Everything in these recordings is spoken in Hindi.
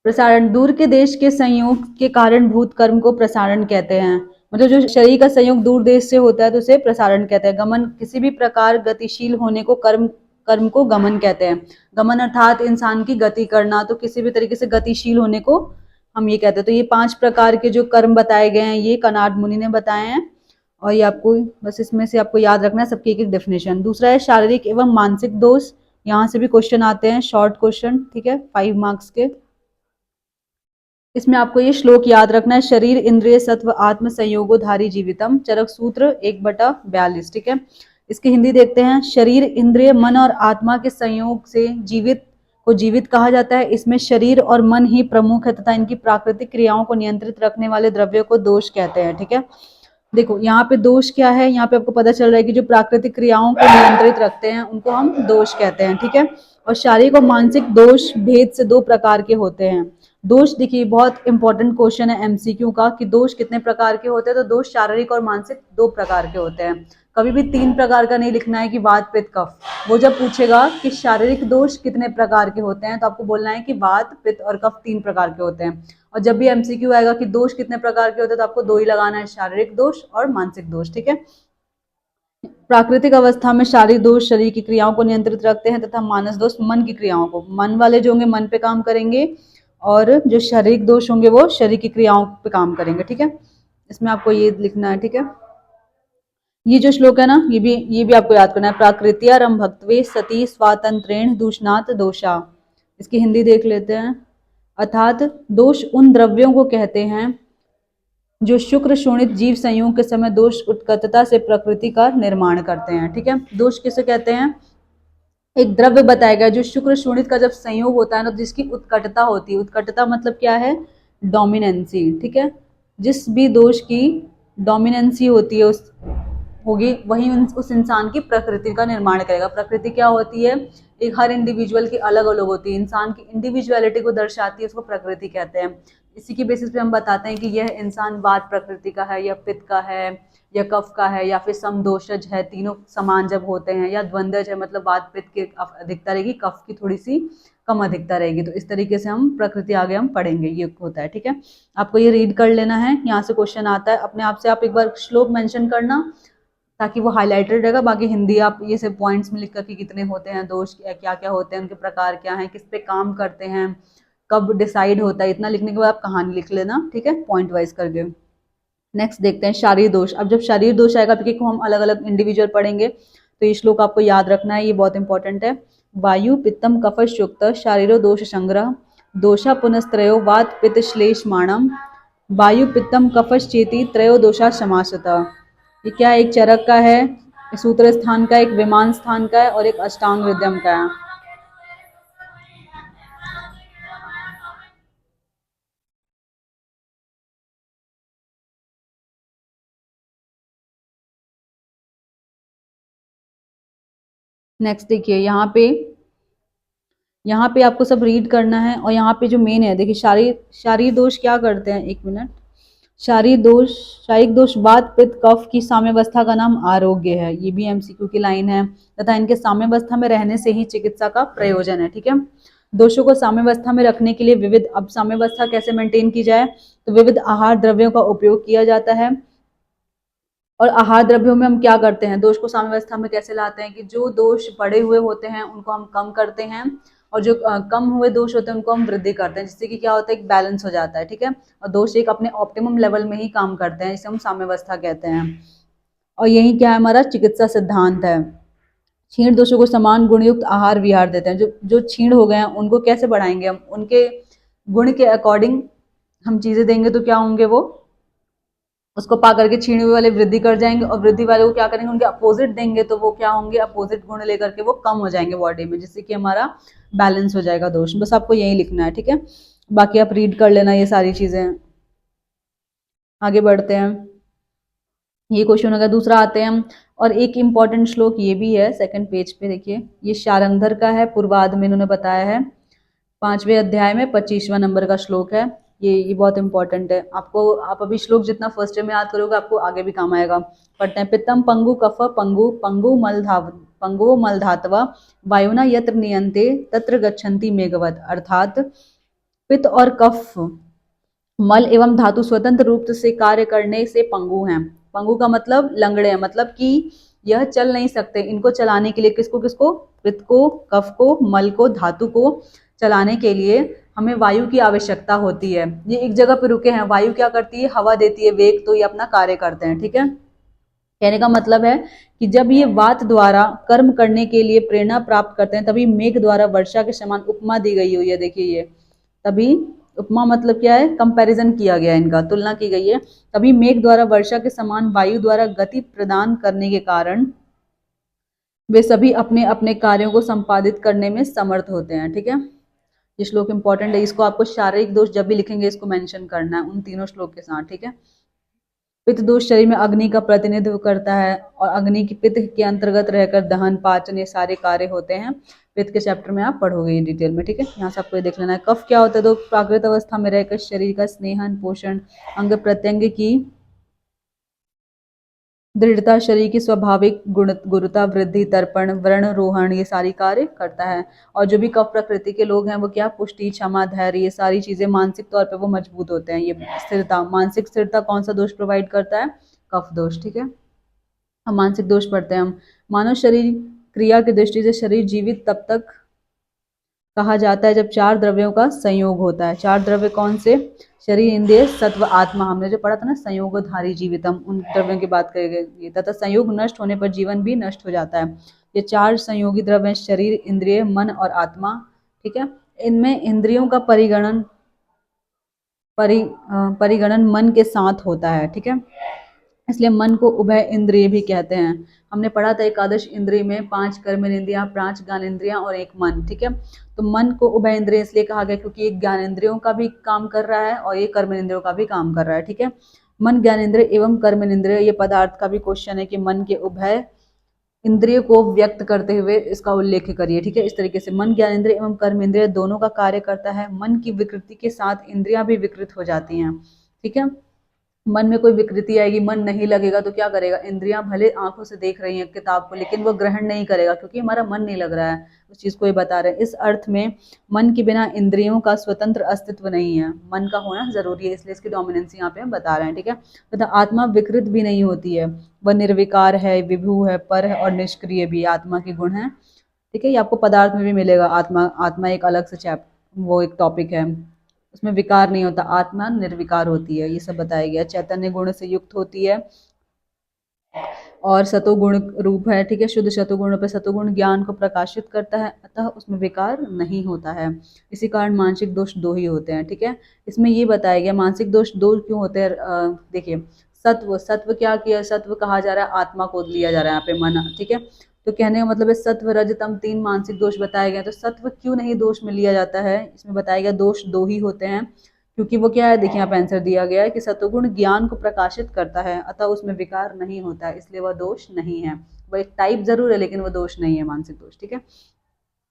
प्रसारण, दूर के देश के संयोग के कारण भूत कर्म को प्रसारण कहते हैं। मतलब जो शरीर का संयोग दूर देश से होता है तो उसे प्रसारण कहते हैं। गमन, किसी भी प्रकार गतिशील होने को कर्म कर्म को गमन कहते हैं। गमन अर्थात इंसान की गति करना, तो किसी भी तरीके से गतिशील होने को हम ये कहते हैं। तो ये 5 प्रकार के जो कर्म बताए गए हैं ये कणाद मुनि ने बताए हैं, और ये आपको बस इसमें से आपको याद रखना है सबकी एक डेफिनेशन। दूसरा है शारीरिक एवं मानसिक दोष, यहाँ से भी क्वेश्चन आते हैं, शॉर्ट क्वेश्चन, ठीक है, 5 मार्क्स के। इसमें आपको ये श्लोक याद रखना है, शरीर इंद्रिय सत्व आत्म संयोगोधारी जीवितम, चरक सूत्र 1/42, ठीक है। इसकी हिंदी देखते हैं। शरीर इंद्रिय मन और आत्मा के संयोग से जीवित को जीवित कहा जाता है। इसमें शरीर और मन ही प्रमुख है तथा इनकी प्राकृतिक क्रियाओं को नियंत्रित रखने वाले द्रव्यों को दोष कहते हैं, ठीक है। देखो यहाँ पे दोष क्या है, यहाँ पे आपको पता चल रहा है कि जो प्राकृतिक क्रियाओं को नियंत्रित रखते हैं उनको हम दोष कहते हैं, ठीक है। और शारीरिक और मानसिक दोष भेद से 2 प्रकार के होते हैं। दोष, देखिए बहुत इंपॉर्टेंट क्वेश्चन है एमसीक्यू का कि दोष कितने प्रकार के होते हैं। तो दोष शारीरिक और मानसिक 2 प्रकार के होते हैं। कभी भी 3 प्रकार का नहीं लिखना है कि वात पित्त कफ। वो जब पूछेगा कि शारीरिक दोष कितने प्रकार के होते हैं तो आपको बोलना है कि वात पित्त और कफ 3 प्रकार के होते हैं। और जब भी एमसीक्यू आएगा कि दोष कितने प्रकार के होते हैं तो आपको 2 ही लगाना है, शारीरिक दोष और मानसिक दोष, ठीक है। प्राकृतिक अवस्था में शारीरिक दोष शरीर की क्रियाओं को नियंत्रित रखते हैं तथा मानस दोष मन की क्रियाओं को, मन वाले जो होंगे मन पे काम करेंगे, और जो शारीरिक दोष होंगे वो शरीर की क्रियाओं पे काम करेंगे, ठीक है। इसमें आपको ये लिखना है, ठीक है। ये जो श्लोक है ना, ये भी आपको याद करना है। प्राकृत्या रम भक्तवे सती स्वातंत्रेण दूषणात दोषा। इसकी हिंदी देख लेते हैं। अर्थात दोष उन द्रव्यों को कहते हैं जो शुक्र शोणित जीव संयोग के समय दोष उत्कटता से प्रकृति का निर्माण करते हैं, ठीक है। दोष किसे कहते हैं, एक द्रव्य बताया गया जो शुक्र शोणित का जब संयोग होता है ना, जिसकी उत्कटता होती है। उत्कटता मतलब क्या है, डोमिनेंसी, ठीक है। जिस भी दोष की डोमिनेंसी होती है उस होगी वही उस इंसान की प्रकृति का निर्माण करेगा। प्रकृति क्या होती है, एक हर इंडिविजुअल की अलग अलग होती है, इंसान की इंडिविजुअलिटी को दर्शाती है, उसको प्रकृति कहते हैं। इसी की बेसिस पे हम बताते हैं कि यह इंसान वात प्रकृति का है या पित्त का है या कफ का है या फिर समदोषज है, तीनों समान जब होते हैं, या द्वंद्वज है मतलब वात पित्त की अधिकता रहेगी, कफ की थोड़ी सी कम अधिकता रहेगी। तो इस तरीके से हम प्रकृति आगे हम पढ़ेंगे, ये होता है, ठीक है। आपको ये रीड कर लेना है, यहाँ से क्वेश्चन आता है, अपने आप से आप एक बार श्लोक मेंशन करना ताकि वो हाईलाइटेड रहेगा। बाकी हिंदी आप ये सब पॉइंट्स में लिखकर कि कितने होते हैं दोष, क्या क्या होते हैं, उनके प्रकार क्या हैं, किस पे काम करते हैं, कब डिसाइड होता है, इतना लिखने के बाद आप कहानी लिख लेना, ठीक है, पॉइंट वाइज करके। नेक्स्ट देखते हैं शारीर दोष। अब जब शारीर दोष आएगा तो हम अलग अलग इंडिविजुअल पढ़ेंगे, तो ये श्लोक आपको याद रखना है, ये बहुत इंपॉर्टेंट है। वायु पित्तम कफश युक्त शारीरो दोष संग्रह दोषा पुनस्त्रयो वात पित्त श्लेषमाणम वायु पित्तम कफश चेती त्रयो दोषा समासतः। ये क्या, एक चरक का है, एक सूत्र स्थान का, एक विमान स्थान का है और एक अष्टांग हृदयम का है। नेक्स्ट देखिए, यहाँ पे आपको सब रीड करना है, और यहाँ पे जो मेन है देखिए, शारीर दोष क्या करते हैं, एक मिनट। शारीरिक दोष वात पित्त कफ की साम्यावस्था का नाम आरोग्य है, ये भी एमसीक्यू की लाइन है, तथा इनके साम्यावस्था में रहने से ही चिकित्सा का प्रयोजन है, ठीक है। दोषों को साम्यावस्था में रखने के लिए विविध, अब साम्यावस्था कैसे मेंटेन की जाए, तो विविध आहार द्रव्यों का उपयोग किया जाता है। और आहार द्रव्यों में हम क्या करते हैं, दोष को साम्यावस्था में कैसे लाते हैं कि जो दोष बढ़े हुए होते हैं उनको हम कम करते हैं, और जो कम हुए दोष होते हैं उनको हम वृद्धि करते हैं, जिससे कि क्या होता है, एक बैलेंस हो जाता है, ठीक है। और दोष एक अपने ऑप्टिमम लेवल में ही काम करते हैं, जिसे हम साम्यावस्था कहते हैं। और यही क्या है, हमारा चिकित्सा सिद्धांत है। क्षीण दोषों को समान गुणयुक्त आहार विहार देते हैं। जो जो क्षीण हो गए हैं उनको कैसे बढ़ाएंगे हम, उनके गुण के अकॉर्डिंग हम चीजें देंगे तो क्या होंगे, वो उसको पा करके छीने हुए वाले वृद्धि कर जाएंगे, और वृद्धि वाले को क्या करेंगे, उनके अपोजिट देंगे तो वो क्या होंगे, अपोजिट गुण लेकर के वो कम हो जाएंगे बॉडी में, जिससे कि हमारा बैलेंस हो जाएगा दोष। बस आपको यही लिखना है, ठीक है। बाकी आप रीड कर लेना ये सारी चीजें। आगे बढ़ते हैं, ये क्वेश्चन अगर दूसरा आते हैं हम, और एक इम्पॉर्टेंट श्लोक ये भी है, सेकंड पेज पे देखिए, ये शारंगधर का है, पूर्वाध में इन्होंने बताया है, 5वें अध्याय में 25वां नंबर का श्लोक है। ये बहुत इंपॉर्टेंट है आपको, आप अभी श्लोक जितना फर्स्ट में याद करोगे आपको आगे भी काम आएगा। पढ़ते हैं, पित्तम पंगु कफ पंगु मल धातवा वायुना यत्र नियंते तत्र गच्छन्ति मेघवत। अर्थात पित्त और कफ मल एवं धातु स्वतंत्र रूप से कार्य करने से पंगु हैं। पंगु का मतलब लंगड़े हैं, मतलब कि यह चल नहीं सकते। इनको चलाने के लिए किसको किसको, पित्त को, कफ को, मल को, धातु को चलाने के लिए हमें वायु की आवश्यकता होती है। ये एक जगह पे रुके हैं, वायु क्या करती है, हवा देती है वेग, तो ये अपना कार्य करते हैं। ठीक है, कहने का मतलब है कि जब ये वात द्वारा कर्म करने के लिए प्रेरणा प्राप्त करते हैं, तभी मेघ द्वारा वर्षा के समान उपमा दी गई हुई है। देखिए ये तभी, उपमा मतलब क्या है, कंपैरिजन किया गया है, इनका तुलना की गई है। तभी मेघ द्वारा वर्षा के समान वायु द्वारा गति प्रदान करने के कारण वे सभी अपने अपने कार्यों को संपादित करने में समर्थ होते हैं। ठीक है, ये श्लोक इंपॉर्टेंट है, इसको आपको शारीरिक दोष जब भी लिखेंगे इसको मेंशन करना है उन तीनों श्लोक के साथ। ठीक है, पित्त दोष शरीर में अग्नि का प्रतिनिधित्व करता है और अग्नि की पित्त के अंतर्गत रहकर दहन, पाचन, ये सारे कार्य होते हैं। पित्त के चैप्टर में आप पढ़ोगे ये डिटेल में। ठीक है, यहाँ से आपको ये देख लेना है। कफ क्या होता है, तो प्राकृत अवस्था में रहकर शरीर का स्नेहन, पोषण, अंग प्रत्यंग की दृढ़ता, शरीर की स्वाभाविक गुरुता वृद्धि, तर्पण, व्रणरोहण, ये सारी कार्य करता है। और जो भी कफ प्रकृति के लोग हैं वो क्या, पुष्टि, क्षमा, धैर्य, ये सारी चीजें मानसिक तौर पे वो मजबूत होते हैं। ये स्थिरता, मानसिक स्थिरता कौन सा दोष प्रोवाइड करता है, कफ दोष। ठीक है, हम मानसिक दोष पढ़ते हैं हम। मानव शरीर क्रिया की दृष्टि से शरीर जीवित तब तक कहा जाता है जब चार द्रव्यों का संयोग होता है। चार द्रव्य कौन से, शरीर, इंद्रिय, सत्व, आत्मा, हमने जो पढ़ा था ना, संयोगधारी जीवितम, उन द्रव्यों की बात करेंगे। तथा संयोग नष्ट होने पर जीवन भी नष्ट हो जाता है। ये चार संयोगी द्रव्य हैं, शरीर, इंद्रिय, मन और आत्मा। ठीक है, इनमें इंद्रियों का परिगणन मन के साथ होता है। ठीक है, इसलिए मन को उभय इंद्रिय भी कहते हैं। हमने पढ़ा था एकादश इंद्रिय में 5 कर्मेंद्रियां, 5 ज्ञानेंद्रियां और 1 मन। ठीक है, तो मन को उभय इंद्रिय इसलिए कहा गया क्योंकि एक ज्ञानेंद्रियों का भी काम कर रहा है और ये कर्मेंद्रियों का भी काम कर रहा है। ठीक है, मन, ज्ञानेंद्रिय एवं कर्मेंद्रिय, ये पदार्थ का भी क्वेश्चन है कि मन के उभय इंद्रिय को व्यक्त करते हुए इसका उल्लेख करिए। ठीक है, इस तरीके से मन, ज्ञानेंद्रिय एवं कर्मेंद्रिय दोनों का कार्य करता है। मन की विकृति के साथ इंद्रियां भी विकृत हो जाती हैं। ठीक है, मन में कोई विकृति आएगी, मन नहीं लगेगा तो क्या करेगा, इंद्रियां भले आंखों से देख रही हैं किताब को, लेकिन वो ग्रहण नहीं करेगा क्योंकि हमारा मन नहीं लग रहा है उस चीज को, ये बता रहे हैं। इस अर्थ में मन के बिना इंद्रियों का स्वतंत्र अस्तित्व नहीं है, मन का होना जरूरी है, इसलिए इसकी डोमिनेंस यहाँ पे हम बता रहे हैं। ठीक है, तथा आत्मा विकृत भी नहीं होती है, वह निर्विकार है, विभू है, पर है और निष्क्रिय भी, आत्मा के गुण है। ठीक है, ये आपको पदार्थ में भी मिलेगा। आत्मा, आत्मा एक अलग से वो एक टॉपिक है, उसमें विकार नहीं होता, आत्मा निर्विकार होती है, ये सब बताया गया। चैतन्य गुण से युक्त होती है और सतोगुण रूप है। ठीक है, शुद्ध सतोगुण पे सतोगुण ज्ञान को प्रकाशित करता है, अतः उसमें विकार नहीं होता है। इसी कारण मानसिक दोष 2 ही होते हैं। ठीक है, इसमें ये बताया गया मानसिक दोष 2 क्यों होते हैं। देखिए, सत्व, सत्व क्या किया, सत्व कहा जा रहा है, आत्मा को लिया जा रहा है यहाँ पे, मन। ठीक है, तो कहने का मतलब है सत्व, रज, तम 3 मानसिक दोष बताए गए। तो सत्व क्यों नहीं दोष में लिया जाता है, इसमें बताया गया दोष 2 ही होते हैं, क्योंकि वो क्या है, देखिए यहाँ पे आंसर दिया गया है कि सतोगुण ज्ञान को प्रकाशित करता है, अतः उसमें विकार नहीं होता है, इसलिए वह दोष नहीं है। वह एक टाइप जरूर है लेकिन वह दोष नहीं है, मानसिक दोष। ठीक है,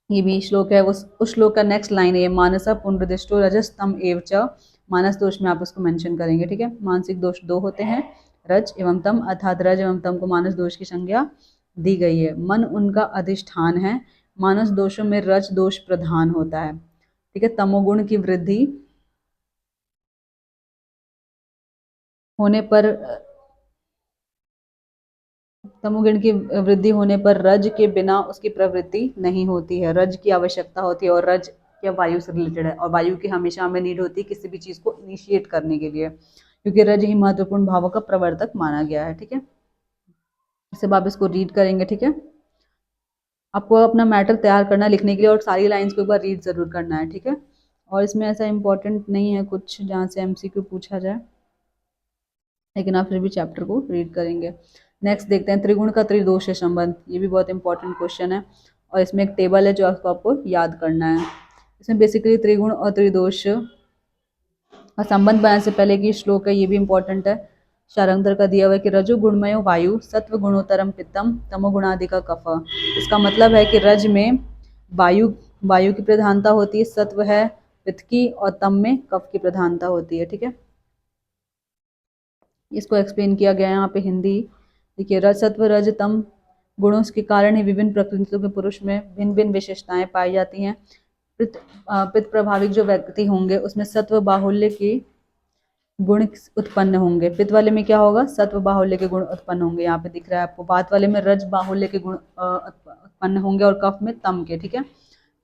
ये भी श्लोक है, उस श्लोक का नेक्स्ट लाइन है, मानस पुनर्दिष्टो रजस्तम एव च, मानस दोष में आप उसको मेंशन करेंगे। ठीक है, मानसिक दोष 2 होते हैं, रज एवं तम, अर्थात रज एवं तम को मानस दोष की संज्ञा दी गई है। मन उनका अधिष्ठान है, मानस दोषों में रज दोष प्रधान होता है। ठीक है, तमोगुण की वृद्धि होने पर, तमोगुण की वृद्धि होने पर रज के बिना उसकी प्रवृत्ति नहीं होती है, रज की आवश्यकता होती है, और रज क्या वायु से रिलेटेड है, और वायु की हमेशा हमें नीड होती है किसी भी चीज को इनिशिएट करने के लिए, क्योंकि रज ही महत्वपूर्ण भावों का प्रवर्तक माना गया है। ठीक है, इससे आप इसको रीड करेंगे। ठीक है, आपको अपना मैटर तैयार करना लिखने के लिए, और सारी लाइंस को एक बार रीड जरूर करना है। ठीक है, और इसमें ऐसा इंपॉर्टेंट नहीं है कुछ जहाँ से एमसीक्यू पूछा जाए, लेकिन आप फिर भी चैप्टर को रीड करेंगे। नेक्स्ट देखते हैं त्रिगुण का त्रिदोष संबंध, ये भी बहुत इंपॉर्टेंट क्वेश्चन है, और इसमें एक टेबल है जो आपको याद करना है। इसमें बेसिकली त्रिगुण और त्रिदोष का संबंध बनाने से पहले की श्लोक है, ये भी इंपॉर्टेंट है। शारंगधर का दिया हुआ है कि रजो गुणमयो वायु, सत्व गुणोत्तरम पित्तम, तमो गुणादि का कफ। इसका मतलब है कि रज में वायु वायु की प्रधानता होती है, सत्व है पित्त की, और तम में कफ की प्रधानता होती है। ठीक है, इसको एक्सप्लेन किया गया है यहाँ पे हिंदी। देखिए, रज, सत्व, रज, तम गुणों के कारण ही विभिन्न प्रकृतियों के पुरुष में भिन्न भिन्न विशेषताएं पाई जाती हैं। पित्त प्रभावित जो व्यक्ति होंगे उसमें सत्व बाहुल्य के गुण उत्पन्न होंगे। पित्त वाले में क्या होगा, सत्व बाहुल्य के गुण उत्पन्न होंगे, यहाँ पे दिख रहा है आपको। वात वाले में रज बाहुल्य के गुण उत्पन्न होंगे, और कफ में तम के, ठीक है।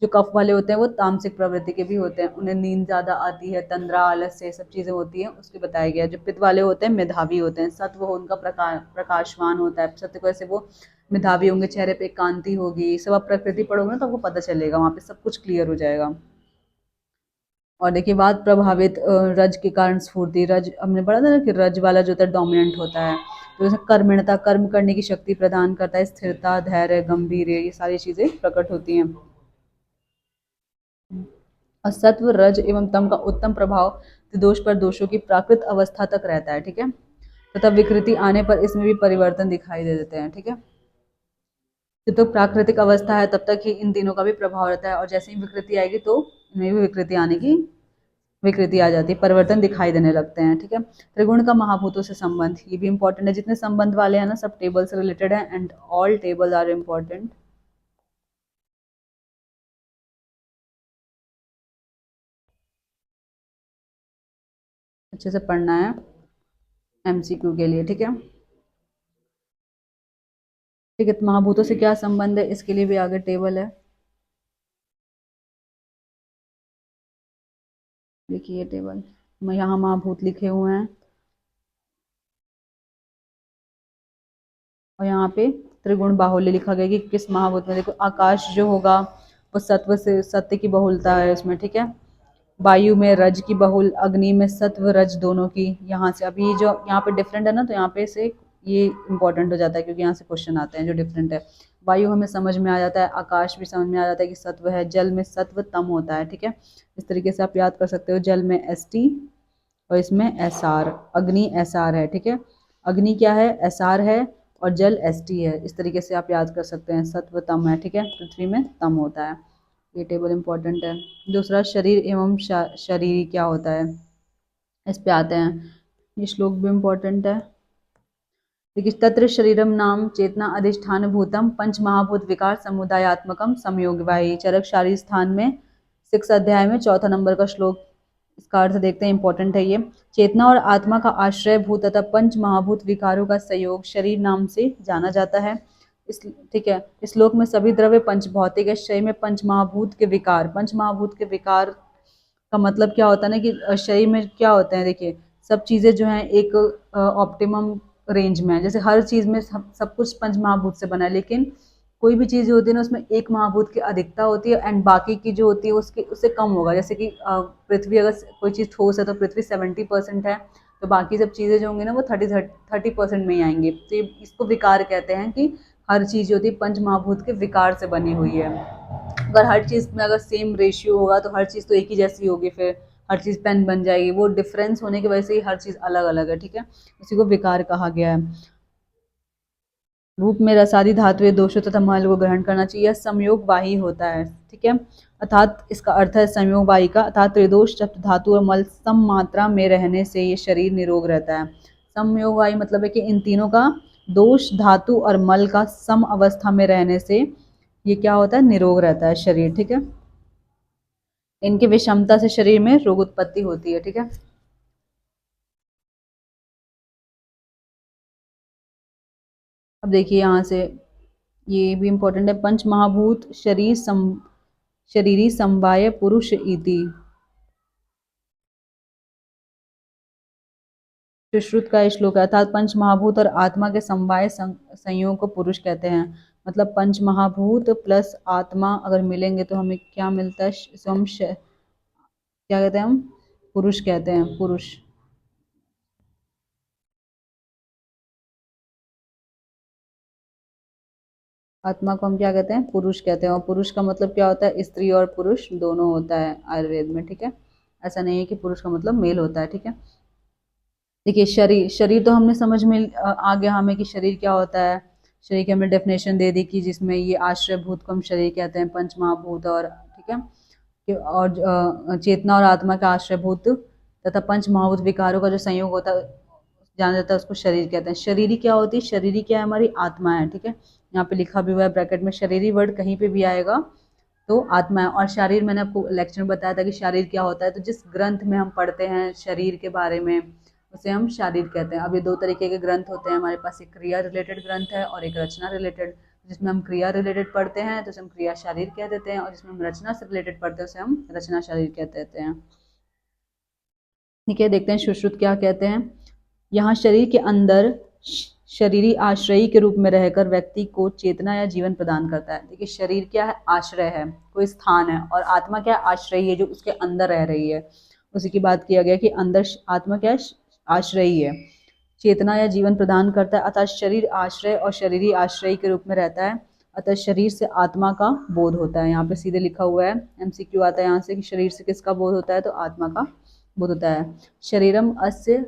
जो कफ वाले होते हैं वो तामसिक प्रवृत्ति के भी होते हैं, उन्हें नींद ज्यादा आती है, तंद्रा, आलस्य, ये सब चीजें होती हैं, उसके बताया गया है। जो पित्त वाले होते हैं मेधावी होते हैं, सत्व हो उनका प्रकाशवान होता है, सत्व वैसे वो मेधावी होंगे, चेहरे पे कांति होगी, सब आप प्रकृति पढ़ोगे ना तो आपको पता चलेगा, वहाँ पे सब कुछ क्लियर हो जाएगा। और देखिए वात प्रभावित रज के कारण स्फूर्ति, रज हमने पढ़ा था ना कि रज वाला जो होता है डोमिनेंट होता है, तो जैसे कर्मण्यता, कर्म करने की शक्ति प्रदान करता है, स्थिरता, धैर्य, गंभीर्य, ये सारी चीजें प्रकट होती हैं। और सत्व, रज एवं तम का उत्तम प्रभाव त्रिदोष पर दोषों की प्राकृत अवस्था तक रहता है, ठीक है। तथा विकृति आने पर इसमें भी परिवर्तन दिखाई दे देते हैं, ठीक है। जब तक प्राकृतिक अवस्था है तब तक ही इन तीनों का भी प्रभाव रहता है, और जैसे ही विकृति आएगी तो इनमें भी विकृति आने की विकृति आ जाती है, परिवर्तन दिखाई देने लगते हैं, ठीक है। त्रिगुण का महाभूतों से संबंध, ये भी इंपॉर्टेंट है, जितने संबंध वाले हैं ना सब टेबल से रिलेटेड है, and all table are important. अच्छे से पढ़ना है एमसीक्यू के लिए, ठीक है। ठीक है, तो महाभूतों से क्या संबंध है, इसके लिए भी आगे टेबल है, देखिए टेबल में यहाँ महाभूत लिखे हुए हैं, और यहाँ पे त्रिगुण बाहुल्य लिखा गया कि किस महाभूत में। देखो आकाश जो होगा वो सत्व से, सत्य की बहुलता है उसमें, ठीक है। वायु में रज की बहुल, अग्नि में सत्व रज दोनों की। यहाँ से अभी जो यहाँ पे डिफरेंट है ना, तो यहाँ पे से ये इंपॉर्टेंट हो जाता है, क्योंकि यहाँ से क्वेश्चन आते हैं जो डिफरेंट है। वायु हमें समझ में आ जाता है, आकाश भी समझ में आ जाता है कि सत्व है, जल में सत्व तम होता है, ठीक है। इस तरीके से आप याद कर सकते हो, जल में एस टी और इसमें एस आर, अग्नि एस आर है, ठीक है। अग्नि क्या है, एस आर है, और जल एस टी है, इस तरीके से आप याद कर सकते हैं। सत्व तम है, ठीक है, पृथ्वी में तम होता है, ये टेबल इंपॉर्टेंट है। दूसरा शरीर एवं शरीर क्या होता है, इस पे आते हैं, ये श्लोक भी इम्पोर्टेंट है। देखिए तत्र शरीरम नाम चेतना अधिष्ठान भूतम पंच महाभूत विकार समुदायात्मकम संयोगवाही, चरक शारीर स्थान में 6 अध्याय में 4था नंबर का श्लोक, इसका अर्थ देखते हैं, इंपॉर्टेंट है ये। चेतना और आत्मा का आश्रय भूत तथा पंच महाभूत विकारों का संयोग शरीर नाम से जाना जाता है। इस ठीक है, इस श्लोक में सभी द्रव्य पंच भौतिक है, शरीर में पंच महाभूत के विकार, पंच महाभूत के विकार का मतलब क्या होता है ना कि शरीर में क्या होते हैं, देखिए सब चीज़ें जो हैं एक ऑप्टिमम रेंज में है, जैसे हर चीज़ में सब कुछ पंच महाभूत से बना है, लेकिन कोई भी चीज़ जो होती है ना उसमें एक महाभूत की अधिकता होती है, एंड बाकी की जो होती है उसके उससे कम होगा। जैसे कि पृथ्वी, अगर कोई चीज़ ठोस है तो पृथ्वी 70% है, तो बाकी सब चीज़ें जो होंगी ना वो 30% में ही आएंगी। तो ये इसको विकार कहते हैं, कि हर चीज़ जो होती है पंच महाभूत के विकार से बनी हुई है। अगर हर चीज़ में अगर सेम रेशियो होगा तो हर चीज़ तो एक ही जैसी होगी, फिर हर चीज़ पेन बन जाएगी, वो डिफरेंस होने की वजह से ही हर चीज़ अलग अलग है, ठीक है। उसी को विकार कहा गया है। रूप में रसादी धातु दोषों तथा मल को ग्रहण करना चाहिए, संयोग वाही होता है, ठीक है। अर्थात इसका अर्थ है संयोग वाही का, अर्थात त्रिदोष सप्त धातु और मल सम मात्रा में रहने से ये शरीर निरोग रहता है। संयोग वाही मतलब है कि इन तीनों का, दोष, धातु और मल का सम अवस्था में रहने से ये क्या होता है, निरोग रहता है शरीर, ठीक है। इनकी विषमता से शरीर में रोग उत्पत्ति होती है, ठीक है। अब देखिए यहाँ से ये भी इम्पोर्टेंट है, पंच महाभूत शरीरी समवाय पुरुष इति, सुश्रुत का श्लोक है, अर्थात पंच महाभूत और आत्मा के समवाय संयोग को पुरुष कहते हैं। मतलब पंच महाभूत प्लस आत्मा अगर मिलेंगे तो हमें क्या मिलता है, क्या कहते हैं हम, पुरुष कहते हैं, पुरुष। आत्मा को हम क्या कहते हैं, पुरुष कहते हैं, और पुरुष का मतलब क्या होता है, स्त्री और पुरुष दोनों होता है आयुर्वेद में, ठीक है। ऐसा नहीं है कि पुरुष का मतलब मेल होता है, ठीक है। देखिए शरीर, शरीर तो हमने समझ में आ गया हमें कि शरीर क्या होता है, शरीर की हमने डेफिनेशन दे दी कि जिसमें ये आश्रय भूत को हम शरीर कहते हैं, पंच महाभूत, और ठीक है और चेतना और आत्मा का आश्रय भूत तथा पंच महाभूत विकारों का जो संयोग होता है जाना जाता है, उसको शरीर कहते हैं। शरीरी क्या होती है, शरीरी क्या है, हमारी आत्मा है, ठीक है। यहाँ पे लिखा भी हुआ है ब्रैकेट में, शरीरी वर्ड कहीं पे भी आएगा तो आत्मा है। और शरीर, मैंने आपको लेक्चर में बताया था कि शरीर क्या होता है। तो जिस ग्रंथ में हम पढ़ते हैं शरीर के बारे में उसे हम शरीर कहते हैं। अब ये दो तरीके के ग्रंथ होते हैं हमारे पास, एक क्रिया रिलेटेड ग्रंथ है और एक रचना रिलेटेड। जिसमें हम क्रिया रिलेटेड पढ़ते हैं तो उसे हम क्रिया शरीर कह देते हैं, और जिसमें हम रचना से रिलेटेड पढ़ते हैं उसे हम रचना शरीर कह देते हैं। ठीक है, देखते हैं सुश्रुत क्या कहते हैं। यहाँ शरीर के अंदर शरीरी आश्रयी के रूप में रहकर व्यक्ति को चेतना या जीवन प्रदान करता है। देखिए, शरीर क्या है? आश्रय है, कोई स्थान है, और आत्मा क्या है? आश्रयी है, जो उसके अंदर रह रही है। उसी की बात किया गया कि अंदर आत्मा क्या है? आश्रयी है, चेतना या जीवन प्रदान करता है। अतः शरीर आश्रय और शरीरी आश्रयी के रूप में रहता है। अतः शरीर से आत्मा का बोध होता है। यहाँ पे सीधे लिखा हुआ है, एमसीक्यू आता है यहाँ से कि शरीर से किसका बोध होता है? तो आत्मा का बोध होता है। शरीरम अस्य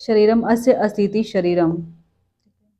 शरीरम अस्य अस्तीति शरीरम।